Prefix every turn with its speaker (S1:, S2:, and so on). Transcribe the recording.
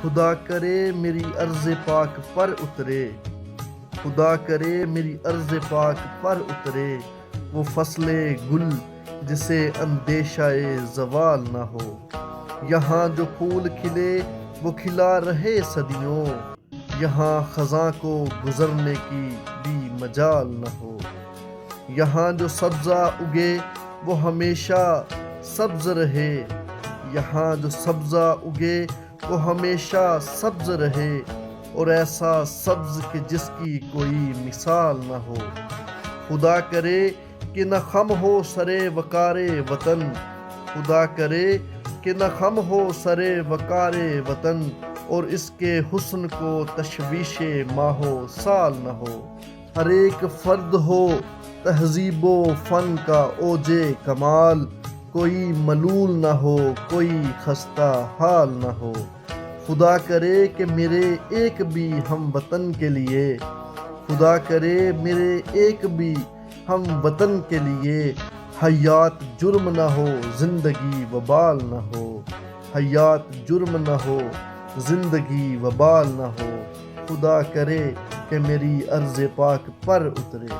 S1: خدا کرے میری عرض پاک پر اترے، خدا کرے میری عرض پاک پر اترے، وہ فصل گل جسے اندیشہ زوال نہ ہو۔ یہاں جو پھول کھلے وہ کھلا رہے صدیوں، یہاں خزاں کو گزرنے کی بھی مجال نہ ہو۔ یہاں جو سبزہ اگے وہ ہمیشہ سبز رہے، یہاں جو سبزہ اگے وہ ہمیشہ سبز رہے، اور ایسا سبز کہ جس کی کوئی مثال نہ ہو۔ خدا کرے کہ نہ خم ہو سرے وقار وطن، خدا کرے کہ نہ خم ہو سرے وقار وطن، اور اس کے حسن کو تشویش ماہ و سال نہ ہو۔ ہر ایک فرد ہو تہذیب و فن کا اوج کمال، کوئی ملول نہ ہو کوئی خستہ حال نہ ہو۔ خدا کرے کہ میرے ایک بھی ہم وطن کے لیے، خدا کرے میرے ایک بھی ہم وطن کے لیے، حیات جرم نہ ہو زندگی وبال نہ ہو، حیات جرم نہ ہو زندگی وبال نہ ہو۔ خدا کرے کہ میری عرض پاک پر اترے۔